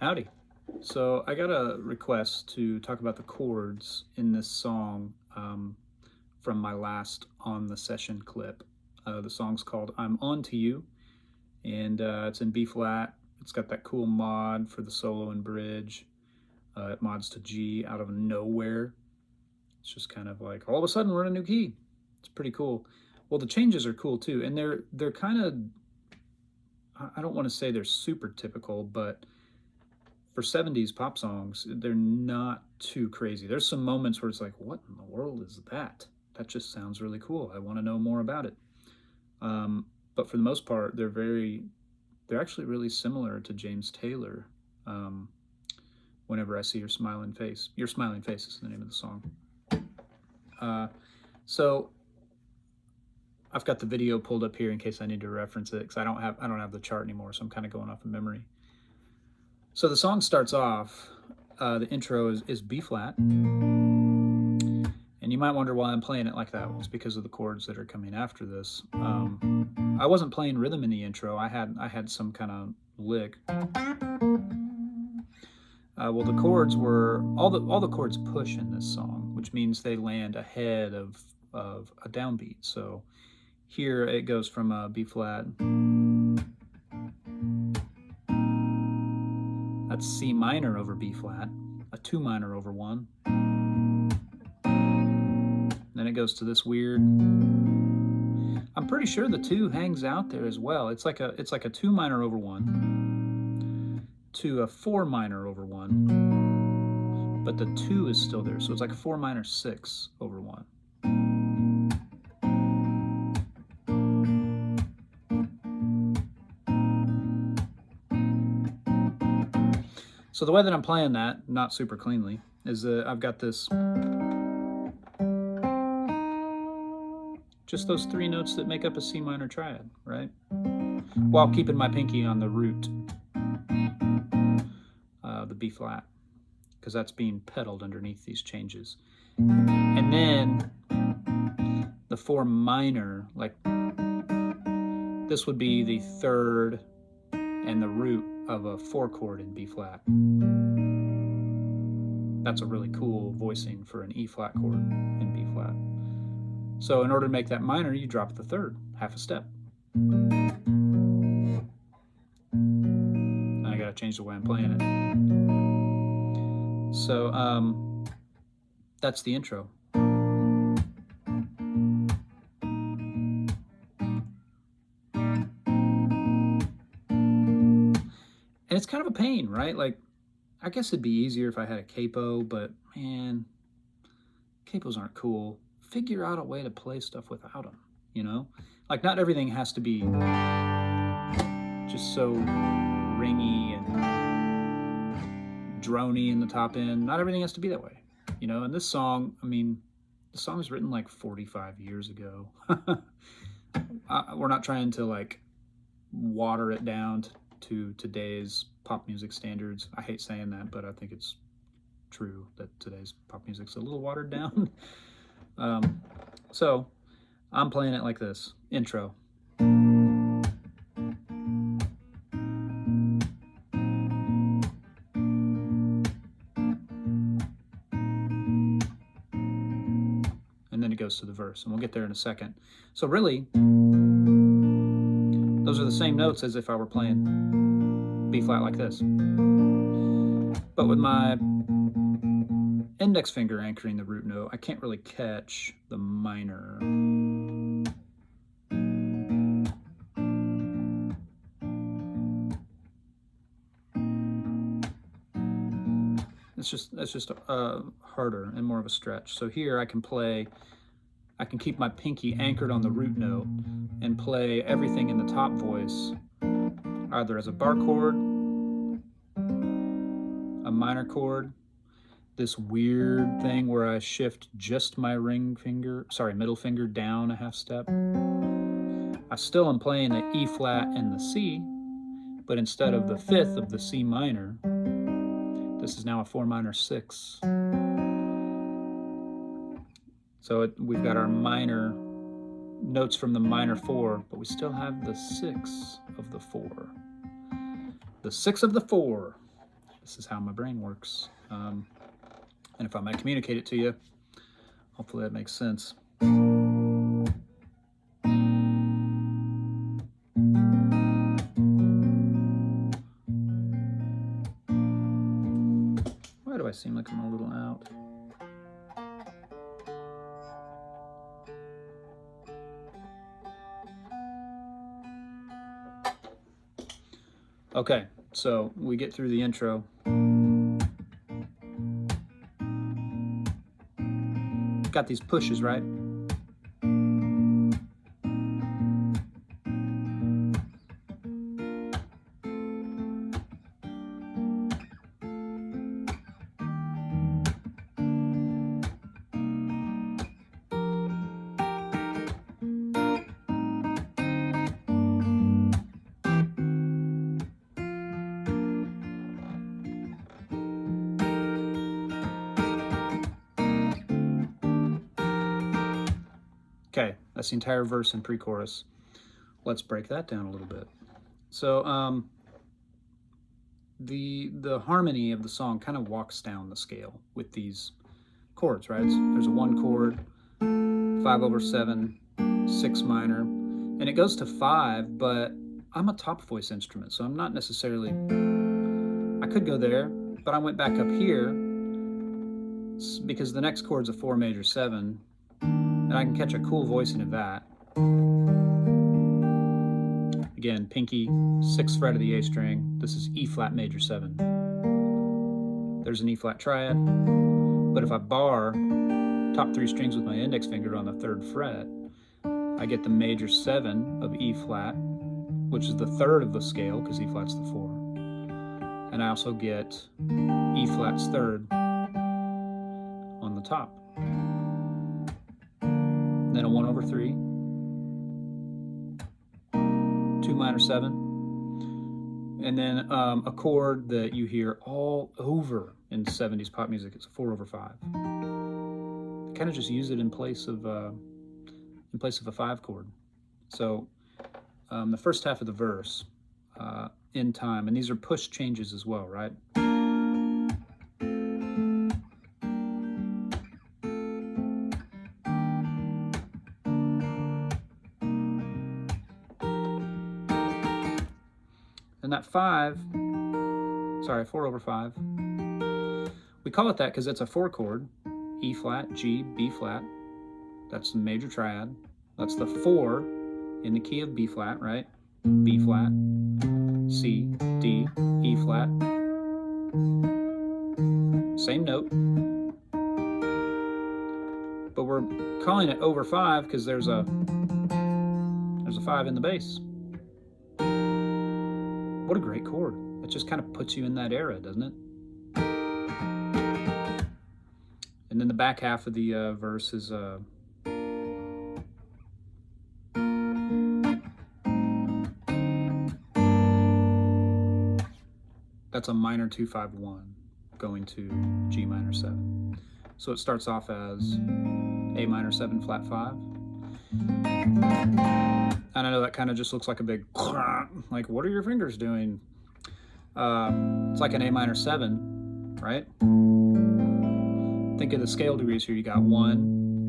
Howdy. So I got a request to talk about the chords in this song from my last On the Session clip. The song's called I'm On to You, and it's in B flat. It's got that cool mod for the solo and bridge. It mods to G out of nowhere. It's just kind of like all of a sudden we're in a new key. It's pretty cool. Well, the changes are cool too, and they're kind of, I don't want to say they're super typical, but for 70s pop songs, they're not too crazy. There's some moments where it's like, what in the world is that? That just sounds really cool. I want to know more about it. But for the most part, they're actually really similar to James Taylor. Whenever I see your smiling face. Your Smiling Face is the name of the song. So I've got the video pulled up here in case I need to reference it, because I don't have the chart anymore, so I'm kind of going off of memory. So the song starts off, the intro is B flat, and you might wonder why I'm playing it like that. Well, it's because of the chords that are coming after this. I wasn't playing rhythm in the intro. I had some kind of lick. Well, the chords were all the chords push in this song, which means they land ahead of a downbeat. So here it goes from a B flat. That's C minor over B flat, a 2 minor over 1. Then it goes to this weird. I'm pretty sure the 2 hangs out there as well. It's like a 2 minor over 1 to a 4 minor over 1, but the 2 is still there, so it's like a 4 minor 6 over 1. So the way that I'm playing that, not super cleanly, is I've got this, just those 3 notes that make up a C minor triad, right? While keeping my pinky on the root, the B flat, because that's being pedaled underneath these changes. And then the 4 minor, like this would be the 3rd and the root of a 4 chord in B flat. That's a really cool voicing for an E flat chord in B flat. So in order to make that minor, you drop the 3rd, half a step. I gotta change the way I'm playing it. So that's the intro. And it's kind of a pain, right? Like, I guess it'd be easier if I had a capo, but man, capos aren't cool. Figure out a way to play stuff without them, you know? Like, not everything has to be just so ringy and droney in the top end. Not everything has to be that way, you know? And this song, I mean, the song was written like 45 years ago. We're not trying to like water it down to today's pop music standards. I hate saying that, but I think it's true that today's pop music's a little watered down. So I'm playing it like this. Intro. And then it goes to the verse, and we'll get there in a second. So really, those are the same notes as if I were playing B flat like this, but with my index finger anchoring the root note, I can't really catch the minor. That's just harder and more of a stretch. So here I can keep my pinky anchored on the root note and play everything in the top voice, either as a bar chord, a minor chord, this weird thing where I shift just my middle finger down a half step. I still am playing the E flat and the C, but instead of the 5th of the C minor, this is now a 4 minor 6. So we've got our minor notes from the minor 4, but we still have the 6 of the 4. The 6 of the 4. This is how my brain works. And if I might communicate it to you, hopefully that makes sense. Why do I seem like I'm a little out? Okay, so we get through the intro. Got these pushes, right? Okay, that's the entire verse and pre-chorus. Let's break that down a little bit. So the harmony of the song kind of walks down the scale with these chords, right? There's a 1 chord, 5/7, 6 minor, and it goes to 5, but I'm a top voice instrument, so I'm not necessarily, I could go there, but I went back up here because the next chord's a 4 major 7, and I can catch a cool voicing of that. Again, pinky, 6th fret of the A string. This is E flat major 7. There's an E flat triad, but if I bar top 3 strings with my index finger on the 3rd fret, I get the major 7 of E flat, which is the 3rd of the scale because E flat's the 4. And I also get E flat's 3rd on the top. Then a 1/3, 2 minor 7, and then a chord that you hear all over in 70s pop music. It's a 4/5. Kind of just use it in place of a 5 chord. So the first half of the verse, in time, and these are push changes as well, right? And that 4/5, we call it that because it's a 4 chord, E flat, G, B flat. That's the major triad. That's the 4 in the key of B flat, right? B flat, C, D, E flat. Same note. But we're calling it over 5 because there's a 5 in the bass. What a great chord. It just kind of puts you in that era, doesn't it? And then the back half of the verse is that's a minor 2/5/1 going to G minor 7. So it starts off as A minor 7 flat 5. And I know that kind of just looks like a big, like, what are your fingers doing? It's like an A minor 7, right? Think of the scale degrees here. You got 1,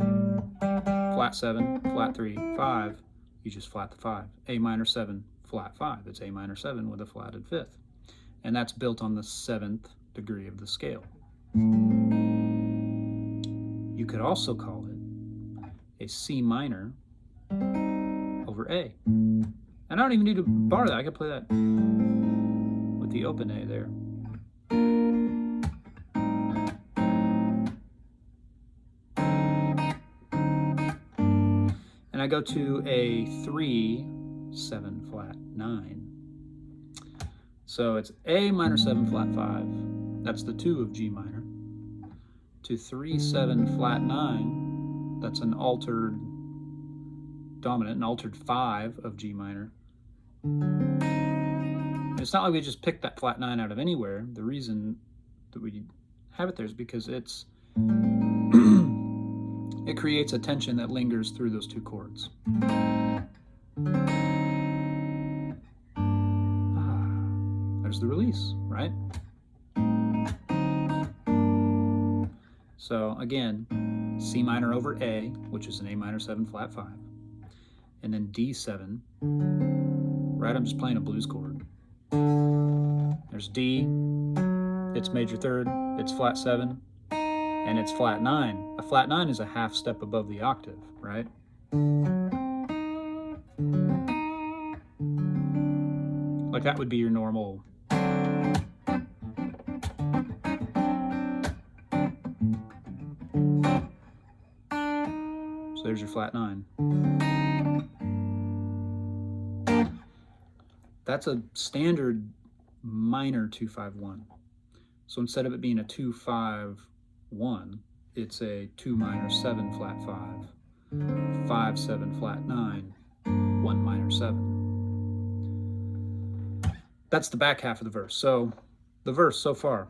flat 7, flat 3, 5. You just flat the 5. A minor 7, flat 5. It's A minor 7 with a flatted 5th. And that's built on the 7th degree of the scale. You could also call it a C minor over A. And I don't even need to bar that. I could play that with the open A there. And I go to a 3, 7 flat 9. So it's A minor 7 flat 5. That's the 2 of G minor. To 3, 7 flat 9. That's an altered dominant, an altered 5 of G minor. And it's not like we just picked that flat 9 out of anywhere. The reason that we have it there is because it's it creates a tension that lingers through those 2 chords. There's the release, right? So again, C minor over A, which is an A minor 7 flat 5, and then D7, right? I'm just playing a blues chord. There's D, it's major third, it's flat 7, and it's flat 9. A flat 9 is a half step above the octave, right? Like that would be your normal. So there's your flat 9. That's a standard minor 2-5-1. So instead of it being a 2-5-1, it's a 2 minor 7 flat 5, 5-7 flat 9, 1 minor 7. That's the back half of the verse. So the verse so far.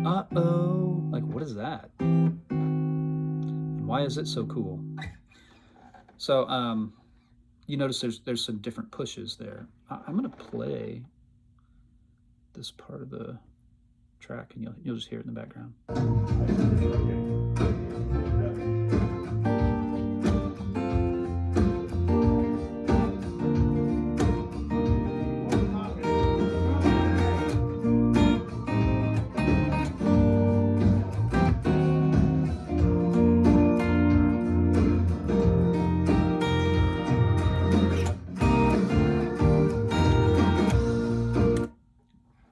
Uh-oh, like what is that? And why is it so cool? So you notice there's some different pushes there. I'm gonna play this part of the track and you'll just hear it in the background.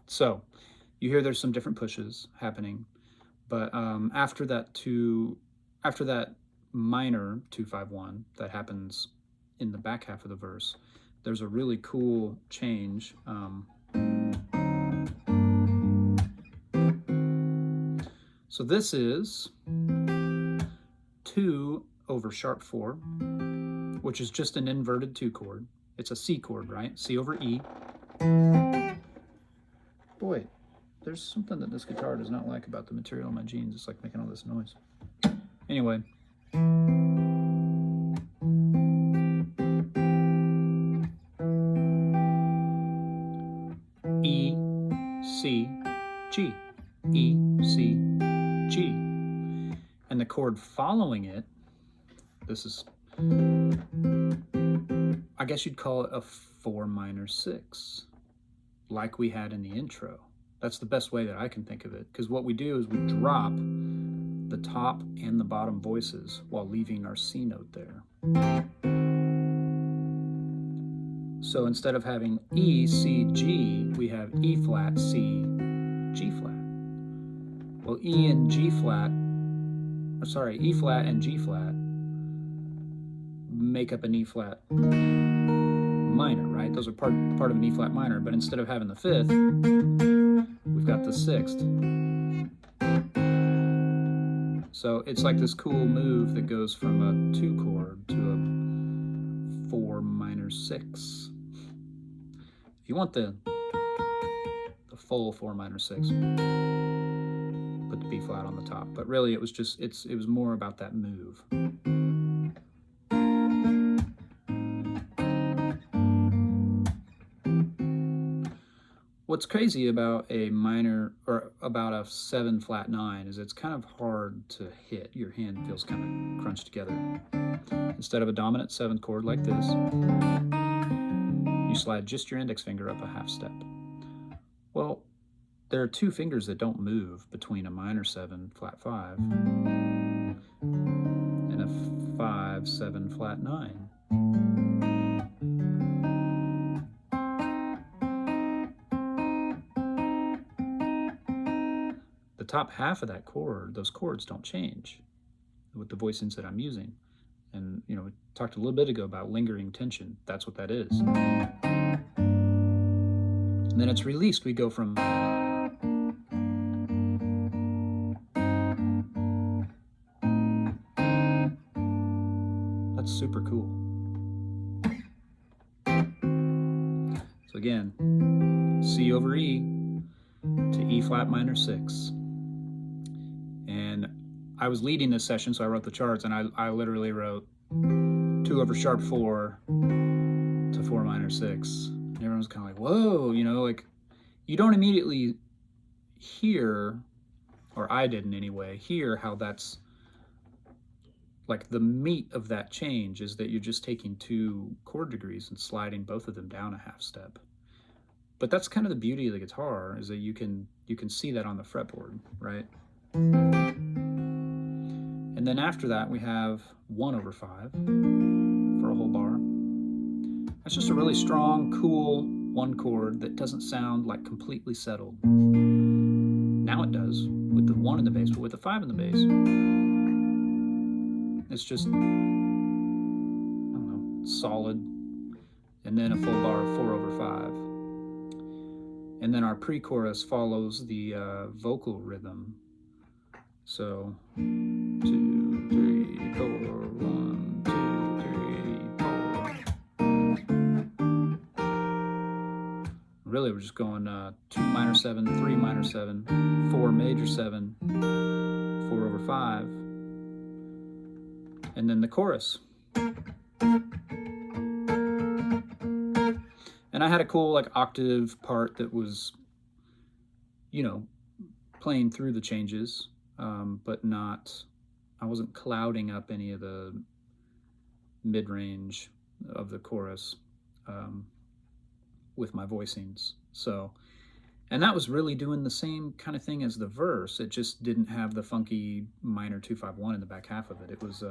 So you hear there's some different pushes happening, but after that minor 2-5-1 that happens in the back half of the verse, there's a really cool change. So this is 2 over sharp 4, which is just an inverted 2 chord. It's a C chord, right? C over E. Boy, there's something that this guitar does not like about the material in my jeans. It's like making all this noise. Anyway. E, C, G. E, C, G. And the chord following it, this is, I guess you'd call it a 4 minor 6. Like we had in the intro. That's the best way that I can think of it, because what we do is we drop the top and the bottom voices while leaving our C note there. So instead of having E, C, G, we have E flat, C, G flat. Well, E and G flat, E flat and G flat make up an E flat minor, right? Those are part of an E flat minor, but instead of having the 5th, we've got the 6th. So it's like this cool move that goes from a 2 chord to a 4 minor 6. If you want the full 4 minor 6, put the B flat on the top. But really it was just, it was more about that move. What's crazy about a minor, or about a 7 flat 9, is it's kind of hard to hit. Your hand feels kind of crunched together. Instead of a dominant 7th chord like this, you slide just your index finger up a half step. Well, there are 2 fingers that don't move between a minor 7 flat 5 and a 5-7 flat 9. The top half of that chord, those chords don't change with the voicings that I'm using. And, you know, we talked a little bit ago about lingering tension. That's what that is. And then it's released. We go from that's super cool. So again, C over E, to E flat minor 6. And I was leading this session, so I wrote the charts, and I literally wrote 2 over sharp 4 to 4 minor 6. And everyone's kind of like, whoa, you know, like, you don't immediately hear, or I didn't anyway, hear how that's, like, the meat of that change is that you're just taking 2 chord degrees and sliding both of them down a half step. But that's kind of the beauty of the guitar, is that you can see that on the fretboard, right? And then after that, we have 1 over 5 for a whole bar. That's just a really strong, cool 1 chord that doesn't sound like completely settled. Now it does with the 1 in the bass, but with the 5 in the bass, it's just, I don't know, solid. And then a full bar of 4 over 5. And then our pre-chorus follows the vocal rhythm. So 2, 3, 4, 1, 2, 3, 4. Really, we're just going 2 minor 7, 3 minor 7, 4 major 7, 4 over 5, and then the chorus. And I had a cool, like, octave part that was, you know, playing through the changes, but not, I wasn't clouding up any of the mid-range of the chorus with my voicings. So, and that was really doing the same kind of thing as the verse. It just didn't have the funky minor 2-5-1 in the back half of it. It was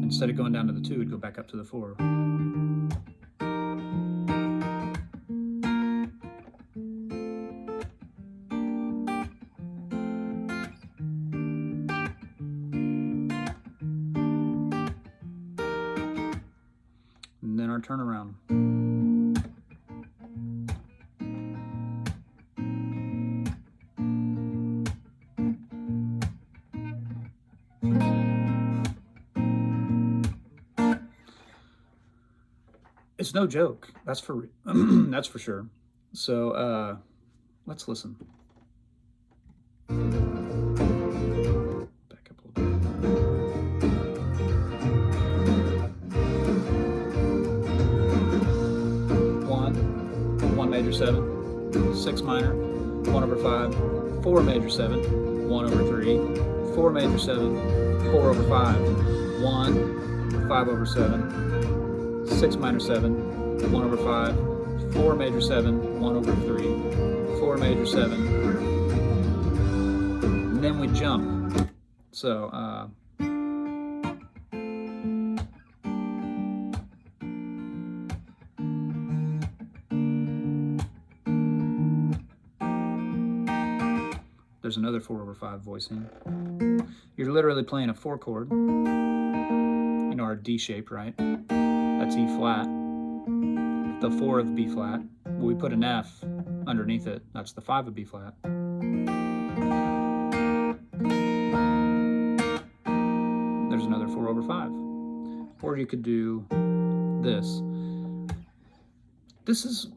instead of going down to the 2, it'd go back up to the 4. And then our turnaround. It's no joke. That's for that's for sure. So let's listen. Back up a little bit. 1 major 7, 6 minor, 1 over 5, 4 major 7, 1 over 3, 4 major 7, 4 over 5, 1, 5 over 7, 6 minor 7, 1 over 5, 4 major 7, 1 over 3, 4 major 7, and then we jump. So, there's another 4 over 5 voicing. You're literally playing a 4 chord, you know, our D shape, right? That's E flat, the 4 of B flat. We put an F underneath it. That's the 5 of B flat. There's another 4 over 5. Or you could do this. This is,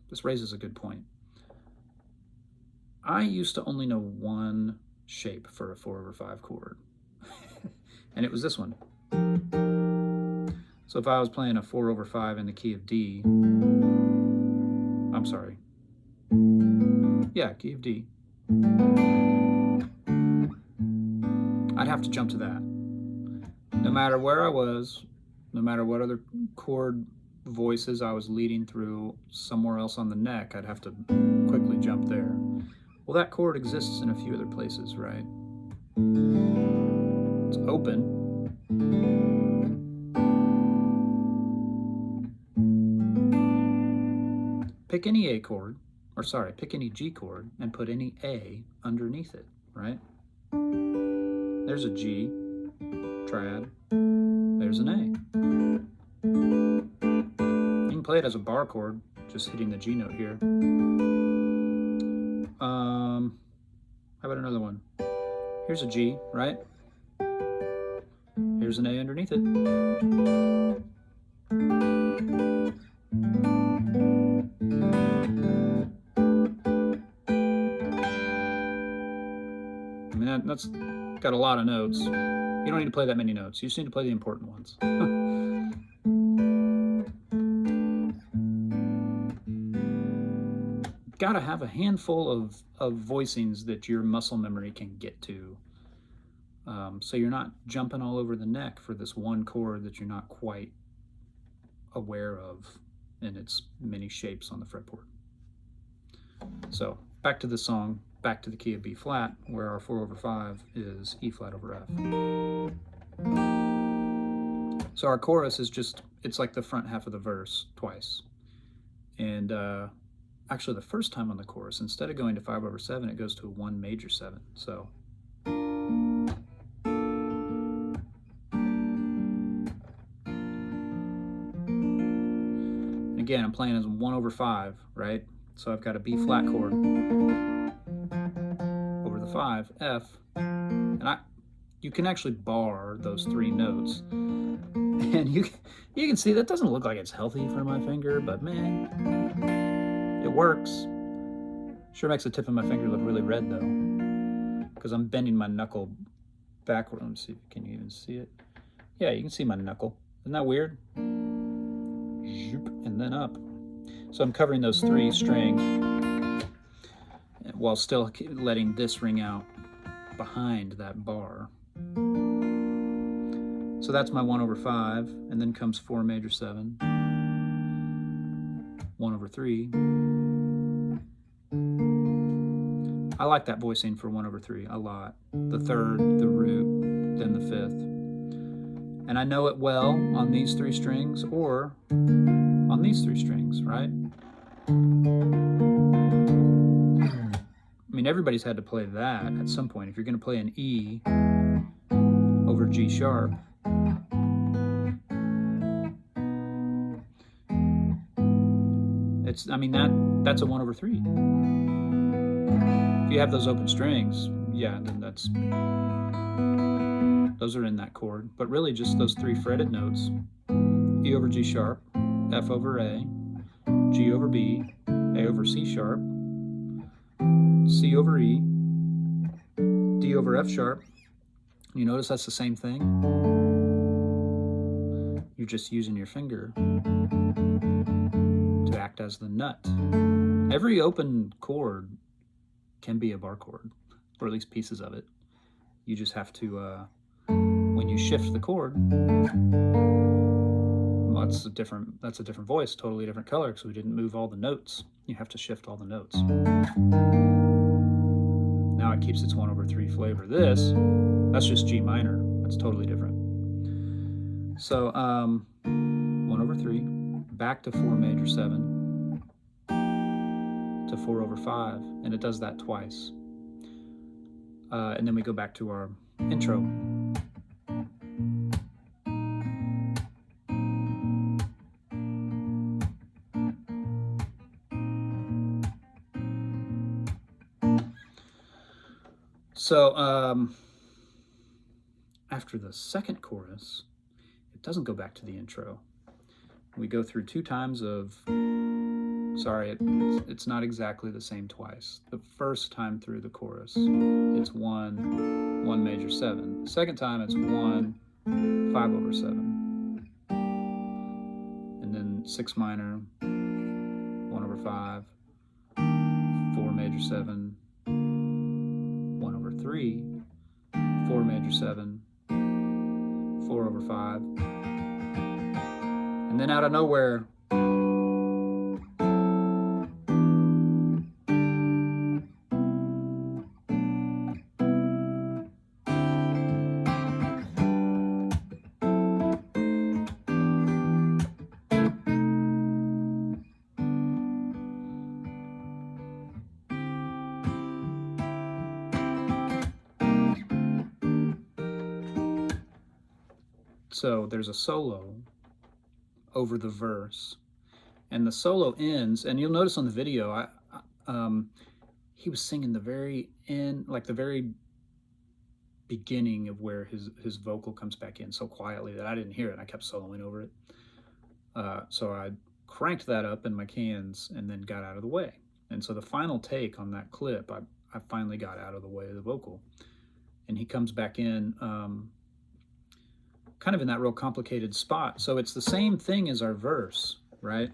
this raises a good point. I used to only know one shape for a 4 over 5 chord, and it was this one. So if I was playing a 4 over 5 in the key of D, I'm sorry, yeah, key of D, I'd have to jump to that. No matter where I was, no matter what other chord voices I was leading through somewhere else on the neck, I'd have to quickly jump there. Well, that chord exists in a few other places, right? It's open. Pick any A chord, or sorry, pick any G chord and put any A underneath it, right? There's a G, triad, there's an A. You can play it as a bar chord, just hitting the G note here. How about another one? Here's a G, right? Here's an A underneath it. I mean, that's got a lot of notes. You don't need to play that many notes. You just need to play the important ones. Got to have a handful of voicings that your muscle memory can get to. So you're not jumping all over the neck for this one chord that you're not quite aware of in its many shapes on the fretboard. So back to the song, back to the key of B flat, where our 4/5 is E flat over F. So our chorus is just, it's like the front half of the verse twice. And actually the first time on the chorus, instead of going to 5/7, it goes to a 1 major 7. So again, I'm playing as 1/5, right? So I've got a B flat chord over the 5, F, and you can actually bar those 3 notes, and you can see that doesn't look like it's healthy for my finger, but man, it works. Sure makes the tip of my finger look really red though, because I'm bending my knuckle backward. Let me see, can you even see it? Yeah, you can see my knuckle. Isn't that weird? And then up. So I'm covering those 3 strings while still letting this ring out behind that bar. So that's my 1/5, and then comes 4 major 7, 1/3. I like that voicing for 1/3 a lot. The 3rd, the root, then the 5th. And I know it well on these 3 strings or on these 3 strings, right? I mean, everybody's had to play that at some point. If you're going to play an E over G sharp, I mean, that's a 1/3. If you have those open strings, yeah, then those are in that chord. But really just those 3 fretted notes, E over G sharp, F over A, G over B, A over C sharp, C over E, D over F sharp. You notice that's the same thing? You're just using your finger to act as the nut. Every open chord can be a bar chord, or at least pieces of it. You just have to, when you shift the chord, well, that's a different voice, totally different color, because we didn't move all the notes. You have to shift all the notes. Now it keeps its 1/3 flavor. That's just G minor. That's totally different. So 1/3, back to 4 major 7, to 4/5, and it does that twice. And then we go back to our intro. So after the second chorus, it doesn't go back to the intro. We go through 2 times of, sorry, it's not exactly the same twice. The first time through the chorus, it's 1 major 7. The second time, it's 1 5/7. And then 6 minor, 1/5, 4 major 7, 1/3, 4 major 7, 4/5, and then out of nowhere, so there's a solo over the verse, and the solo ends, and you'll notice on the video, he was singing the very end, like the very beginning of where his vocal comes back in so quietly that I didn't hear it, and I kept soloing over it. So I cranked that up in my cans and then got out of the way. And so the final take on that clip, I finally got out of the way of the vocal. And he comes back in kind of in that real complicated spot. So it's the same thing as our verse, right?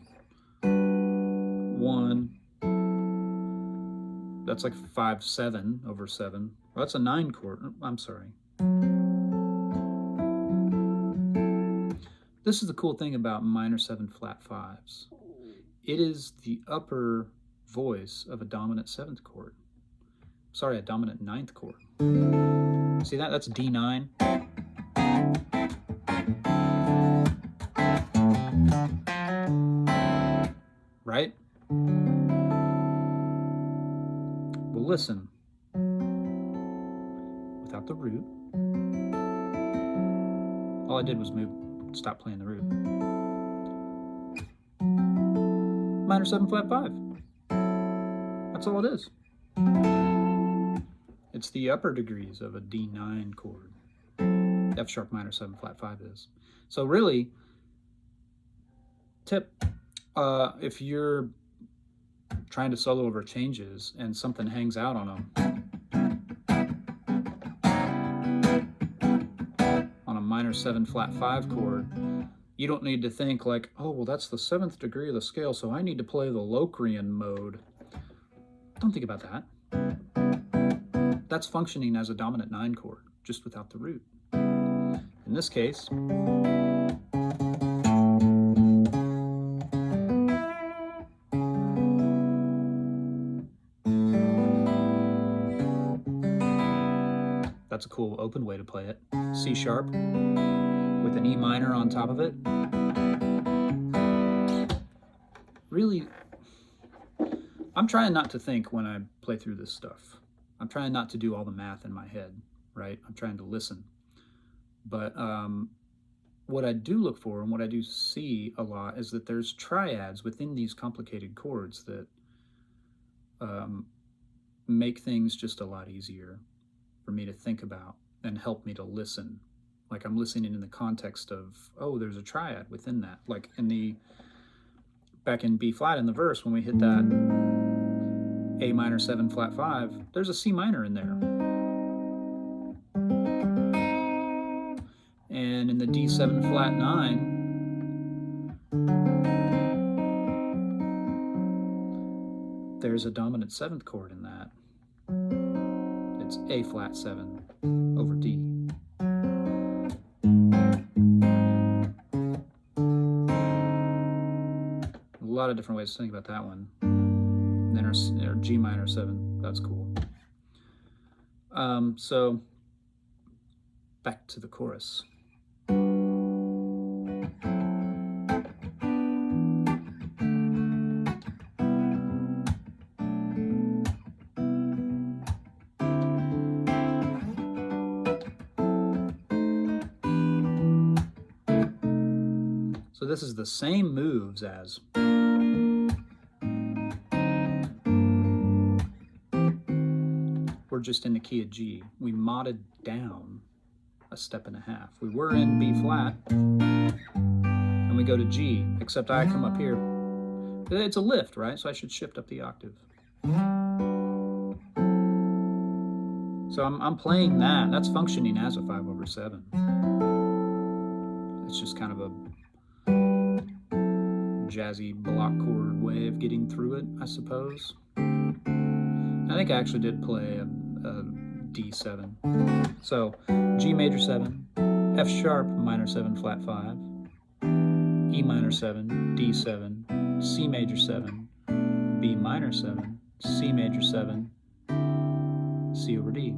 1, that's like 5/7 over 7. Well, that's a 9 chord. I'm sorry. This is the cool thing about minor 7 flat 5s. It is the upper voice of a dominant 7th chord. Sorry, a dominant 9th chord. See that? That's D9. Right? Well, listen. Without the root, all I did was stop playing the root. Minor 7 flat 5. That's all it is. It's the upper degrees of a D9 chord. F sharp minor 7 flat 5 is. So really, tip, if you're trying to solo over changes and something hangs out on a minor 7 flat 5 chord, you don't need to think like, oh, well, that's the 7th degree of the scale, so I need to play the Locrian mode. Don't think about that. That's functioning as a dominant 9 chord, just without the root. In this case, that's a cool open way to play it. C sharp with an E minor on top of it. Really, I'm trying not to think when I play through this stuff. I'm trying not to do all the math in my head, right? I'm trying to listen. But what I do look for and what I do see a lot is that there's triads within these complicated chords that make things just a lot easier for me to think about and help me to listen. Like I'm listening in the context of, oh, there's a triad within that. Like back in B flat in the verse, when we hit that A minor 7 flat 5, there's a C minor in there. And in the D7 flat 9, there's a dominant 7th chord in that. It's A flat 7 over D. A lot of different ways to think about that one. And then our G minor 7, that's cool. So back to the chorus. So this is the same moves as we're just in the key of G. We modded down a step and a half. We were in B flat and we go to G, except I come up here. It's a lift, right? So I should shift up the octave. So I'm playing that. That's functioning as a 5 over 7. It's just kind of a jazzy block chord way of getting through it, I suppose. I think I actually did play a D7. So G major 7, F sharp minor 7 flat 5, E minor 7, D7, C major 7, B minor 7, C major 7, C over D.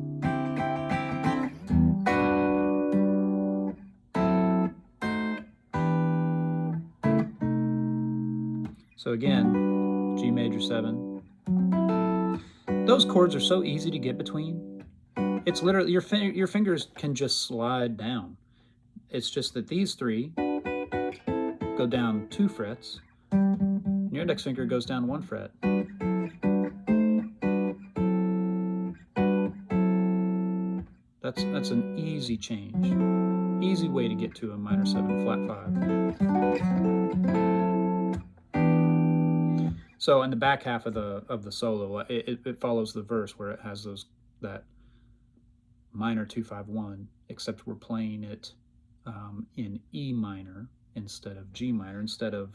So again, G major 7. Those chords are so easy to get between. It's literally, your fingers can just slide down. It's just that these three go down 2 frets, and your index finger goes down 1 fret. That's an easy change. Easy way to get to a minor 7 flat 5. So in the back half of the solo, it follows the verse where it has that minor 2-5-1, except we're playing it in E minor instead of G minor. Instead of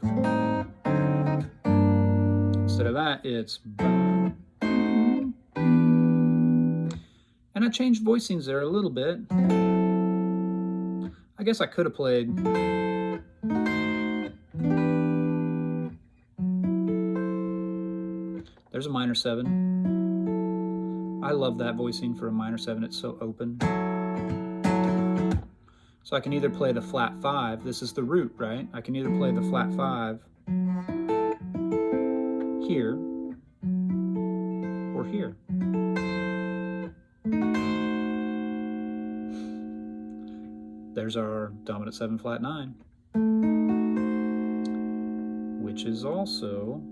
that, it's. And I changed voicings there a little bit. I guess I could have played. There's a minor 7. I love that voicing for a minor 7. It's so open. So I can either play the flat 5. This is the root, right? I can either play the flat 5 here or here. There's our dominant 7 flat 9, which is also,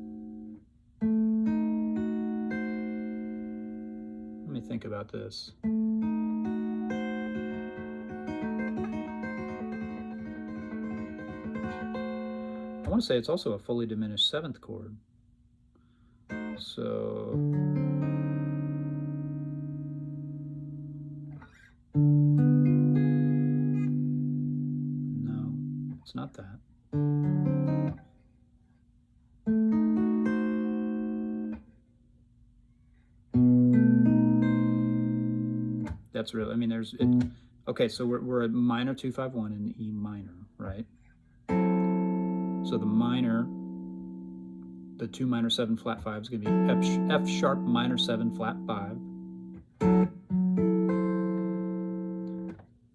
let me think about this. I want to say it's also a fully diminished 7th chord. So no, it's not that. That's really, I mean, there's it. Okay, so we're at minor 2-5-1 in E minor, right? So the minor, the 2 minor 7 flat 5 is going to be F sharp minor 7 flat 5.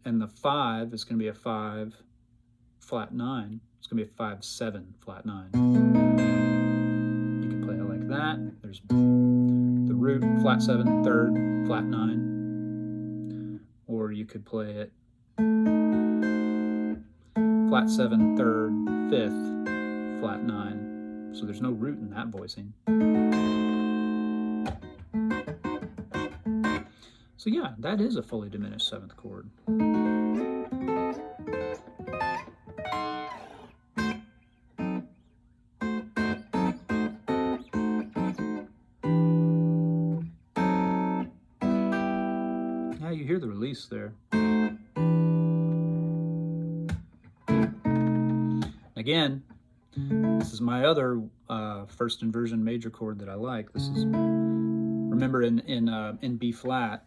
And the 5 is going to be a 5 flat 9. It's going to be a 5-7 flat 9. You can play it like that. There's the root, flat 7, 3rd, flat 9. Or you could play it flat 7, 3rd, 5th, flat 9. So there's no root in that voicing. So yeah, that is a fully diminished 7th chord. Now you hear the release there. Again, this is my other first inversion major chord that I like. This is, remember in B flat,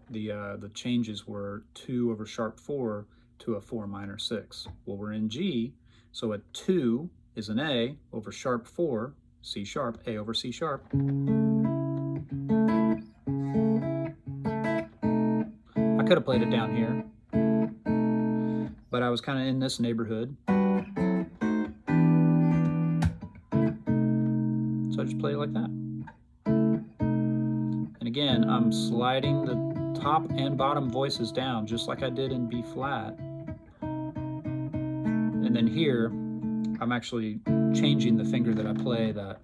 the changes were 2 over sharp 4 to a 4 minor 6. Well, we're in G, so a 2 is an A over sharp 4, C sharp, A over C sharp. I could have played it down here, but I was kind of in this neighborhood. So I just play it like that. And again, I'm sliding the top and bottom voices down just like I did in B flat. And then here, I'm actually changing the finger that I play that.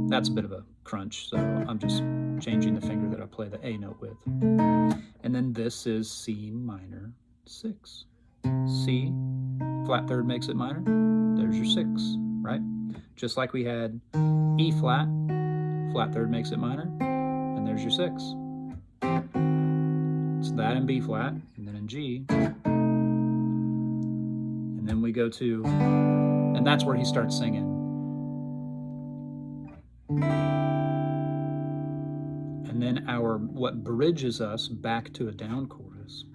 That's a bit of a crunch, so I'm just changing the finger that I play the A note with. And then this is C minor 6. C, flat 3rd makes it minor. There's your 6, right? Just like we had E flat, flat 3rd makes it minor, and there's your 6. It's that in B flat, and then in G. And then we go to, and that's where he starts singing. And then what bridges us back to a down chorus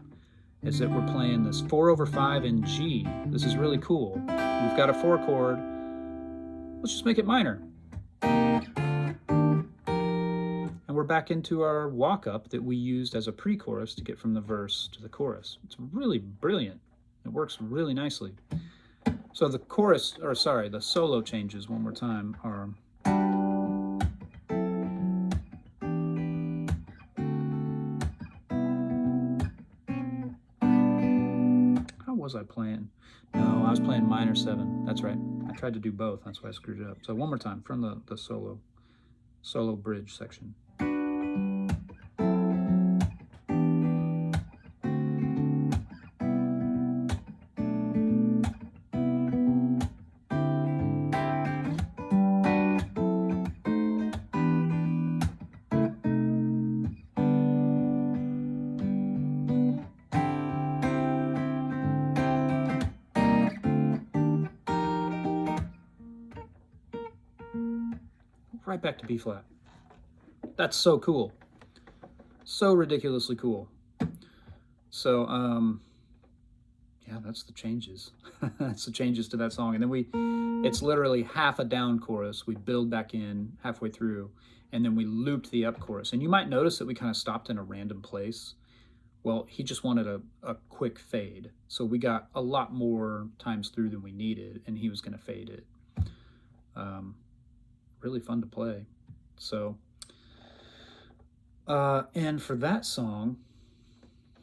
is that we're playing this 4 over 5 in G. This is really cool. We've got a 4 chord. Let's just make it minor. And we're back into our walk-up that we used as a pre-chorus to get from the verse to the chorus. It's really brilliant. It works really nicely. So the chorus, or sorry, the solo changes one more time are... was I playing? No, I was playing minor 7. That's right. I tried to do both. That's why I screwed it up. So one more time from the solo bridge section. right back to B flat. That's so cool. So ridiculously cool. So, yeah, that's the changes. That's the changes to that song. And then it's literally half a down chorus. We build back in halfway through, and then we looped the up chorus. And you might notice that we kind of stopped in a random place. Well, he just wanted a quick fade. So we got a lot more times through than we needed, and he was going to fade it. Really fun to play. So, and for that song,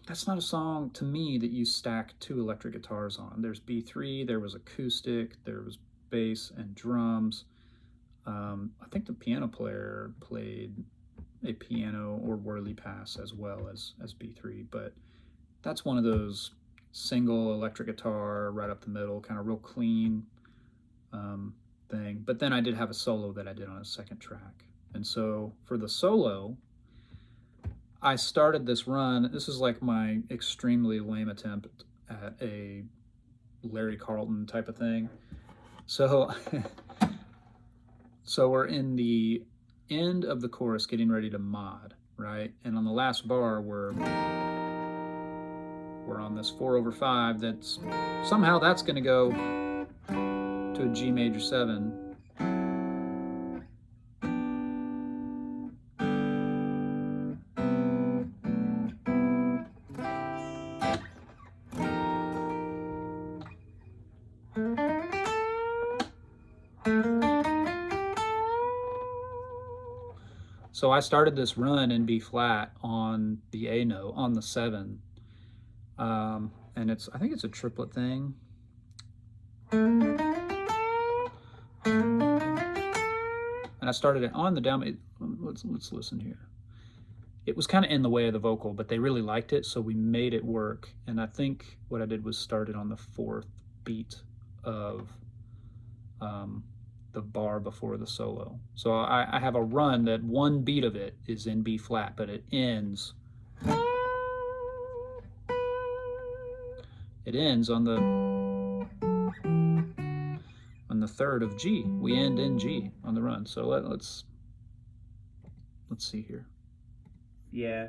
that's not a song to me that you stack two electric guitars on. There's B3, there was acoustic, there was bass and drums. I think the piano player played a piano or whirly pass as well as B3, but that's one of those single electric guitar right up the middle, kind of real clean thing. But then I did have a solo that I did on a second track. And so for the solo, I started this run. This is like my extremely lame attempt at a Larry Carlton type of thing. So, so we're in the end of the chorus getting ready to mod, right? And on the last bar, we're on this 4/5 that's somehow that's going to go to a G major 7. So I started this run in B flat on the A note, on the 7. And I think it's a triplet thing. And I started it on the down. Let's listen here. It was kind of in the way of the vocal, but they really liked it, so we made it work. And I think what I did was start it on the 4th beat of the bar before the solo. So I have a run that one beat of it is in B flat, but it ends on the 3rd of G. We end in G on the run. So let's see here. Yeah.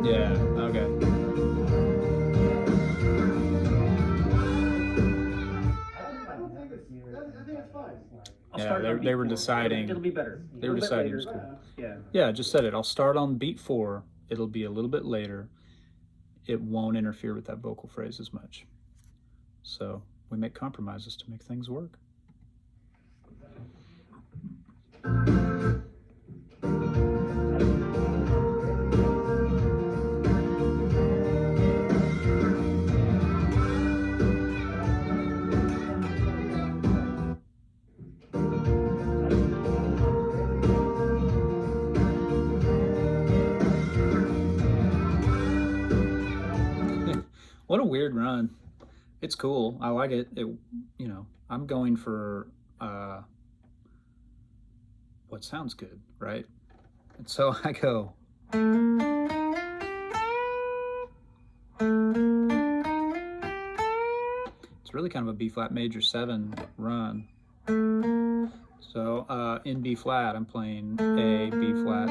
Yeah, okay. Yeah, they were deciding. It'll be better. They were deciding it was cool. Yeah. Yeah, I just said it. I'll start on beat 4. It'll be a little bit later. It won't interfere with that vocal phrase as much. So we make compromises to make things work. What a weird run. It's cool. I like it. I'm going for what sounds good, right? And so I go. It's really kind of a B flat major 7 run. So in B flat, I'm playing A, B flat.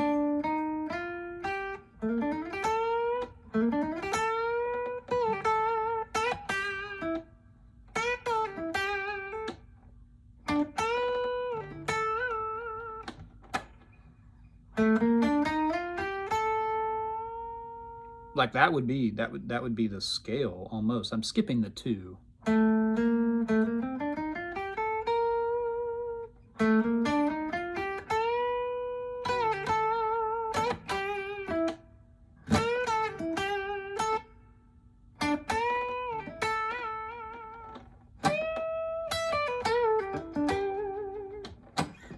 Like that would be the scale almost. I'm skipping the 2.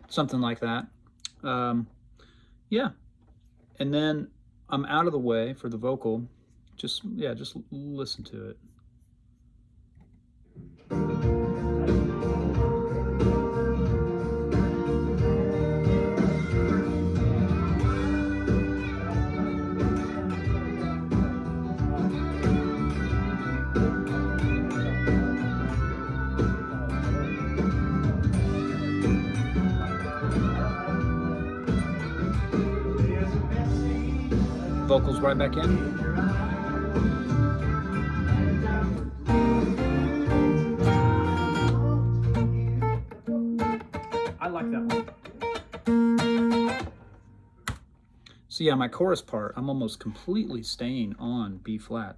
Something like that. Yeah. And then I'm out of the way for the vocal. Just listen to it. vocals right back in. I like that one. So yeah, my chorus part, I'm almost completely staying on B flat.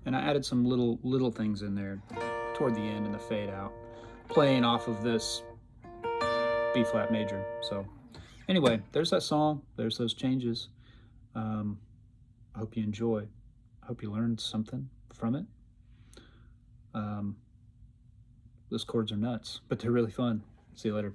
And I added some little things in there toward the end in the fade out, playing off of this B flat major. So anyway, there's that song. There's those changes. I hope you enjoy. I hope you learned something from it. Those chords are nuts, but they're really fun. See you later.